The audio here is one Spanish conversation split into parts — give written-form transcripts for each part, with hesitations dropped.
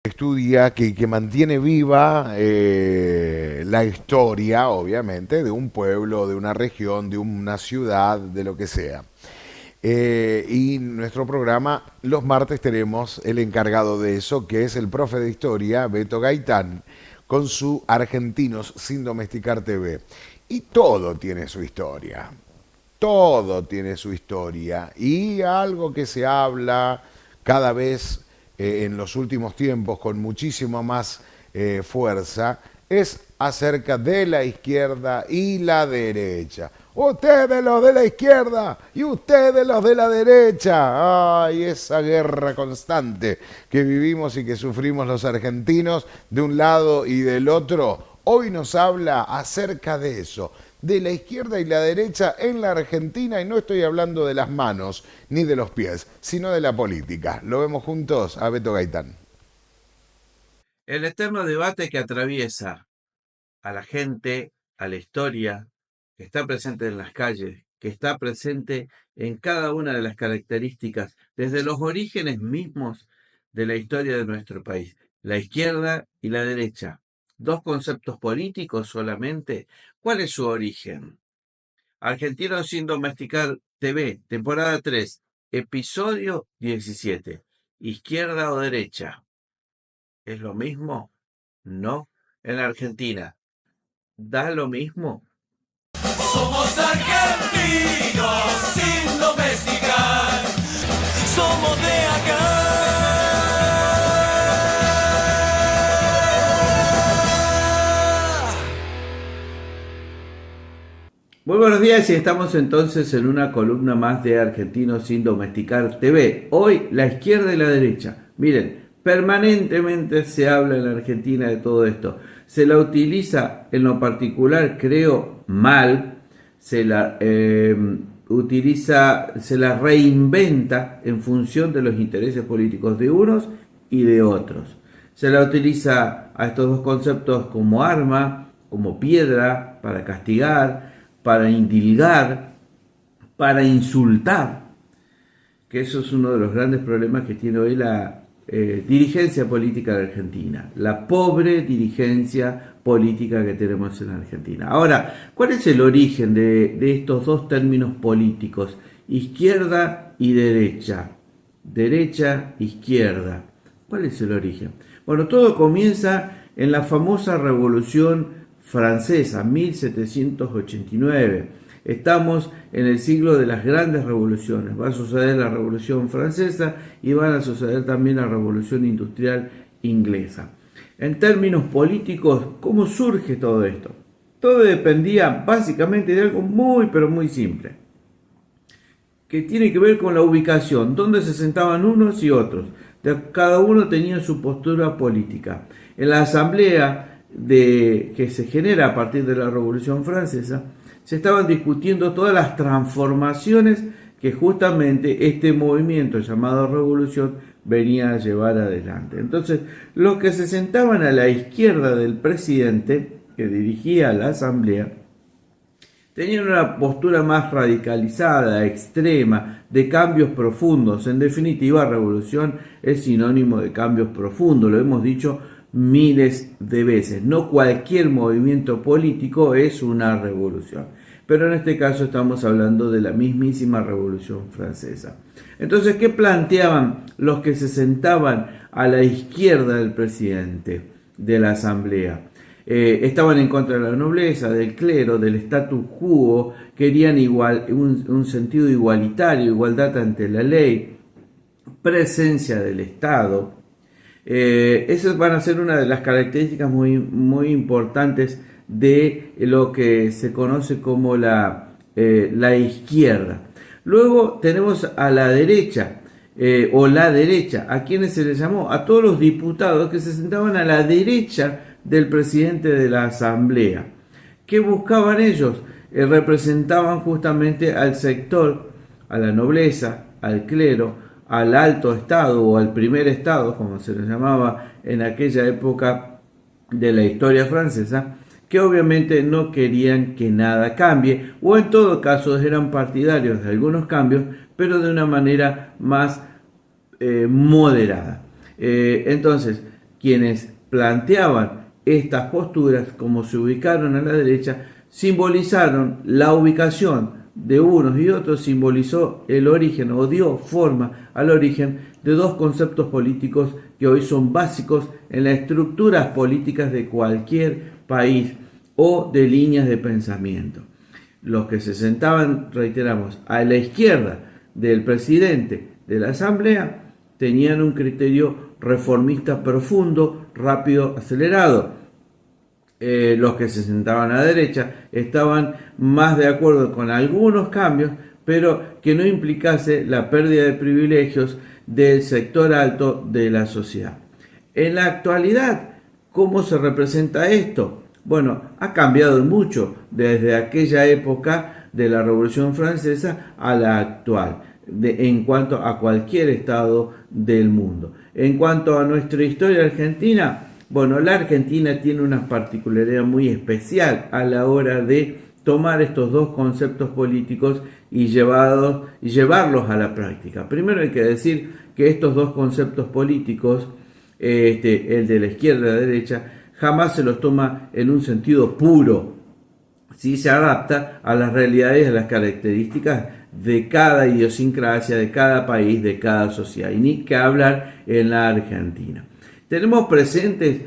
estudia, que mantiene viva la historia, obviamente, de un pueblo, de una región, de una ciudad, de lo que sea. Y nuestro programa, los martes tenemos el encargado de eso, que es el profe de historia, Beto Gaitán, con su Argentinos sin Domesticar TV. Y todo tiene su historia, todo tiene su historia. Y algo que se habla cada vez en los últimos tiempos con muchísima más fuerza es acerca de la izquierda y la derecha. Ustedes los de la izquierda y ustedes los de la derecha. Ay, esa guerra constante que vivimos y que sufrimos los argentinos de un lado y del otro. Hoy nos habla acerca de eso, de la izquierda y la derecha en la Argentina, y no estoy hablando de las manos ni de los pies, sino de la política. Lo vemos juntos a Beto Gaitán. El eterno debate que atraviesa a la gente, a la historia, que está presente en las calles, que está presente en cada una de las características, desde los orígenes mismos de la historia de nuestro país. La izquierda y la derecha. Dos conceptos políticos solamente. ¿Cuál es su origen? Argentinos sin domesticar TV, temporada 3, episodio 17. ¿Izquierda o derecha? ¿Es lo mismo? No. En la Argentina, ¿da lo mismo? Somos argentinos sin domesticar. Somos de acá. Muy buenos días y estamos entonces en una columna más de Argentinos sin Domesticar TV. Hoy la izquierda y la derecha. Miren, permanentemente se habla en la Argentina de todo esto. Se la utiliza en lo particular, creo, mal. Se la utiliza, se la reinventa en función de los intereses políticos de unos y de otros. Se la utiliza a estos dos conceptos como arma, como piedra para castigar, para indilgar, para insultar, que eso es uno de los grandes problemas que tiene hoy la dirigencia política de Argentina, la pobre dirigencia política que tenemos en Argentina. Ahora, ¿cuál es el origen de estos dos términos políticos? Izquierda y derecha. Derecha, izquierda. ¿Cuál es el origen? Bueno, todo comienza en la famosa Revolución Francesa, 1789. Estamos en el siglo de las grandes revoluciones. Va a suceder la Revolución Francesa y van a suceder también la Revolución Industrial Inglesa. En términos políticos, ¿cómo surge todo esto? Todo dependía básicamente de algo muy, pero muy simple, que tiene que ver con la ubicación, dónde se sentaban unos y otros. Cada uno tenía su postura política. En la asamblea que se genera a partir de la Revolución Francesa, se estaban discutiendo todas las transformaciones que justamente este movimiento llamado revolución venía a llevar adelante. Entonces, los que se sentaban a la izquierda del presidente que dirigía la asamblea tenían una postura más radicalizada, extrema, de cambios profundos. En definitiva, revolución es sinónimo de cambios profundos, lo hemos dicho miles de veces. No cualquier movimiento político es una revolución, pero en este caso estamos hablando de la mismísima Revolución Francesa. Entonces, ¿qué planteaban los que se sentaban a la izquierda del presidente de la asamblea? Estaban en contra de la nobleza, del clero, del status quo, querían un sentido igualitario, igualdad ante la ley, presencia del Estado. Esas van a ser una de las características muy, muy importantes de lo que se conoce como la izquierda. Luego tenemos a la derecha, o la derecha, a quienes se les llamó, a todos los diputados que se sentaban a la derecha del presidente de la asamblea. ¿Qué buscaban ellos? Representaban justamente al sector, a la nobleza, al clero, al alto estado o al primer estado, como se le llamaba en aquella época de la historia francesa, que obviamente no querían que nada cambie, o en todo caso eran partidarios de algunos cambios, pero de una manera más moderada. Entonces, quienes planteaban estas posturas, como se ubicaron a la derecha, simbolizaron la ubicación de unos y otros, simbolizó el origen o dio forma al origen de dos conceptos políticos que hoy son básicos en las estructuras políticas de cualquier país o de líneas de pensamiento. Los que se sentaban, reiteramos, a la izquierda del presidente de la Asamblea tenían un criterio reformista profundo, rápido, acelerado. Los que se sentaban a la derecha estaban más de acuerdo con algunos cambios, pero que no implicase la pérdida de privilegios del sector alto de la sociedad. En la actualidad, ¿cómo se representa esto? Bueno, ha cambiado mucho desde aquella época de la Revolución Francesa a la actual, en cuanto a cualquier estado del mundo. En cuanto a nuestra historia argentina, bueno, la Argentina tiene una particularidad muy especial a la hora de tomar estos dos conceptos políticos y llevarlos a la práctica. Primero hay que decir que estos dos conceptos políticos, el de la izquierda y la derecha, jamás se los toma en un sentido puro, sí se adapta a las realidades y a las características de cada idiosincrasia, de cada país, de cada sociedad, y ni que hablar en la Argentina. Tenemos presentes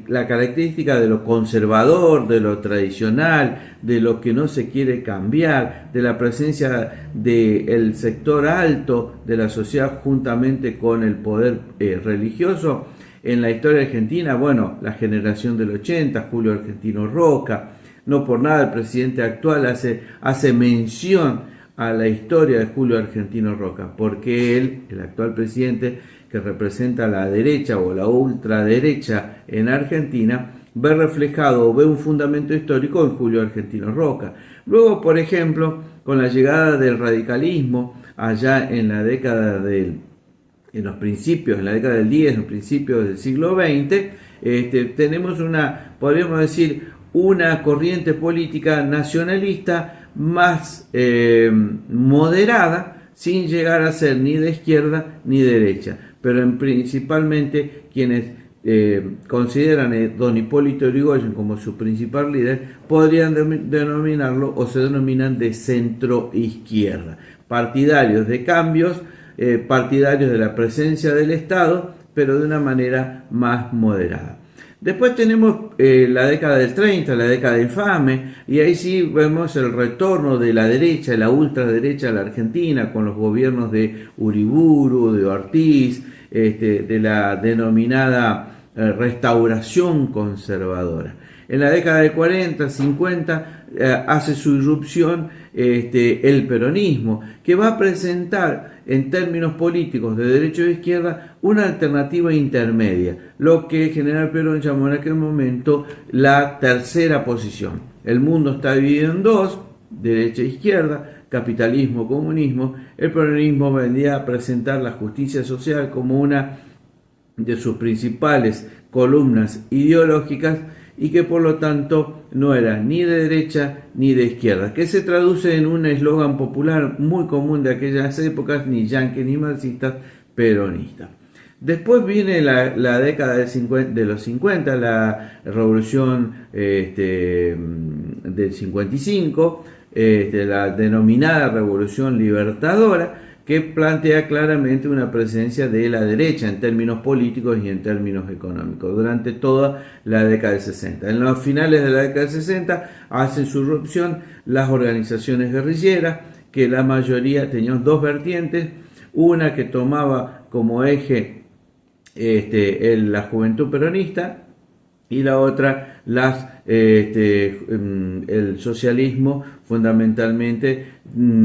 la característica de lo conservador, de lo tradicional, de lo que no se quiere cambiar, de la presencia del sector alto de la sociedad juntamente con el poder religioso. En la historia argentina, bueno, la generación del 80, Julio Argentino Roca, no por nada el presidente actual hace mención a la historia de Julio Argentino Roca, porque él, el actual presidente, que representa la derecha o la ultraderecha en Argentina, ve reflejado o ve un fundamento histórico en Julio Argentino Roca. Luego, por ejemplo, con la llegada del radicalismo allá en la década en la década del 10, en los principios del siglo XX, tenemos podríamos decir, una corriente política nacionalista más moderada, sin llegar a ser ni de izquierda ni de derecha, pero principalmente quienes consideran a don Hipólito Yrigoyen como su principal líder, podrían denominarlo o se denominan de centro izquierda, partidarios de cambios, partidarios de la presencia del Estado, pero de una manera más moderada. Después tenemos la década del 30, la década infame, y ahí sí vemos el retorno de la derecha, la ultraderecha de la Argentina, con los gobiernos de Uriburu, de Ortiz, de la denominada restauración conservadora. En la década de 40, 50, hace su irrupción el peronismo, que va a presentar en términos políticos de derecha o de izquierda una alternativa intermedia, lo que General Perón llamó en aquel momento la tercera posición. El mundo está dividido en dos, derecha e izquierda, capitalismo, comunismo. El peronismo vendría a presentar la justicia social como una de sus principales columnas ideológicas, y que por lo tanto no era ni de derecha ni de izquierda, que se traduce en un eslogan popular muy común de aquellas épocas, ni yanquis ni marxistas, peronistas. Después viene la década de los 50, la revolución del 55, la denominada revolución libertadora, que plantea claramente una presencia de la derecha en términos políticos y en términos económicos durante toda la década del 60. En los finales de la década del 60 hacen su irrupción las organizaciones guerrilleras, que la mayoría tenían dos vertientes, una que tomaba como eje la juventud peronista, y la otra el socialismo, fundamentalmente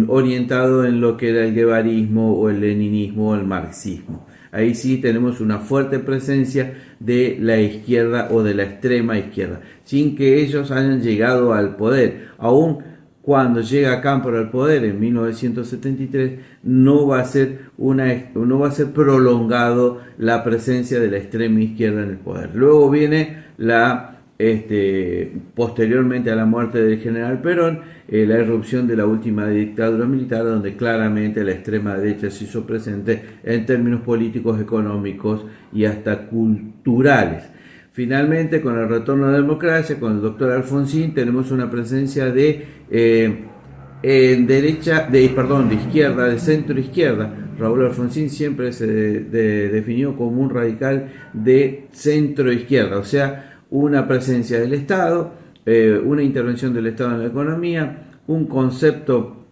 orientado en lo que era el guevarismo o el leninismo o el marxismo. Ahí sí tenemos una fuerte presencia de la izquierda o de la extrema izquierda, sin que ellos hayan llegado al poder. Aún cuando llega Cámpora al poder en 1973, no va a ser prolongado la presencia de la extrema izquierda en el poder. Luego viene la posteriormente a la muerte del general Perón, la irrupción de la última dictadura militar, donde claramente la extrema derecha se hizo presente en términos políticos, económicos y hasta culturales. Finalmente, con el retorno a la democracia, con el doctor Alfonsín, tenemos una presencia de izquierda, de centro izquierda. Raúl Alfonsín siempre se definió como un radical de centro izquierda, o sea, una presencia del Estado, una intervención del Estado en la economía, un concepto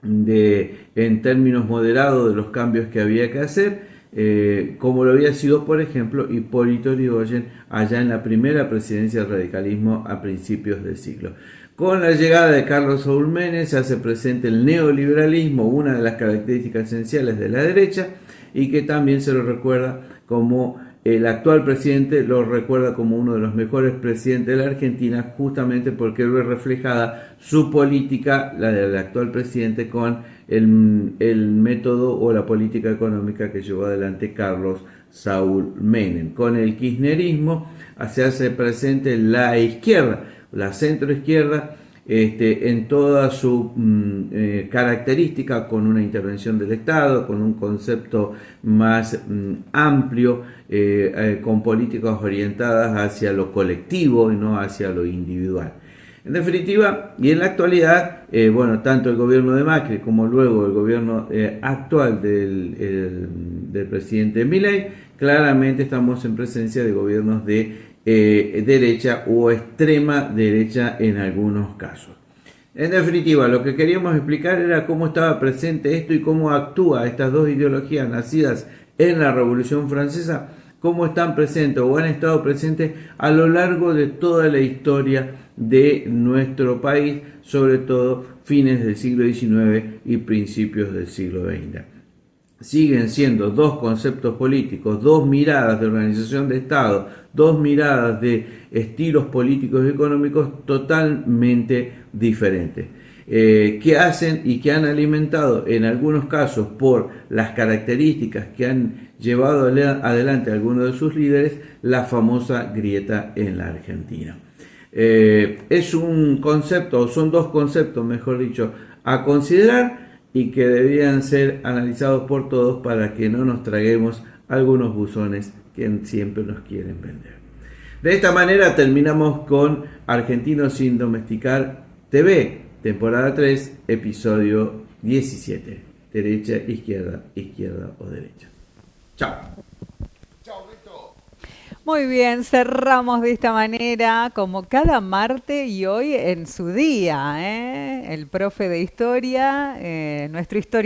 en términos moderados de los cambios que había que hacer, como lo había sido, por ejemplo, Hipólito Yrigoyen allá en la primera presidencia del radicalismo a principios del siglo. Con la llegada de Carlos Saúl Menem se hace presente el neoliberalismo, una de las características esenciales de la derecha, y que también se lo recuerda como el actual presidente, lo recuerda como uno de los mejores presidentes de la Argentina, justamente porque ve reflejada su política, la del actual presidente, con el método o la política económica que llevó adelante Carlos Saúl Menem. Con el kirchnerismo se hace presente la izquierda, la centroizquierda, en toda su característica, con una intervención del Estado, con un concepto más amplio, con políticas orientadas hacia lo colectivo y no hacia lo individual. En definitiva, y en la actualidad, tanto el gobierno de Macri como luego el gobierno actual del presidente Milei, claramente estamos en presencia de gobiernos de derecha o extrema derecha en algunos casos. En definitiva, lo que queríamos explicar era cómo estaba presente esto y cómo actúa estas dos ideologías nacidas en la Revolución Francesa, cómo están presentes o han estado presentes a lo largo de toda la historia de nuestro país, sobre todo fines del siglo XIX y principios del siglo XX. Siguen siendo dos conceptos políticos, dos miradas de organización de Estado, dos miradas de estilos políticos y económicos totalmente diferentes, que hacen y que han alimentado en algunos casos, por las características que han llevado adelante algunos de sus líderes, la famosa grieta en la Argentina. Es un concepto, o son dos conceptos, mejor dicho, a considerar, y que debían ser analizados por todos para que no nos traguemos algunos buzones que siempre nos quieren vender. De esta manera terminamos con Argentinos sin Domesticar TV, temporada 3, episodio 17. Derecha, izquierda, izquierda o derecha. Chao. Muy bien, cerramos de esta manera, como cada martes y hoy en su día, el profe de historia, nuestro historiador.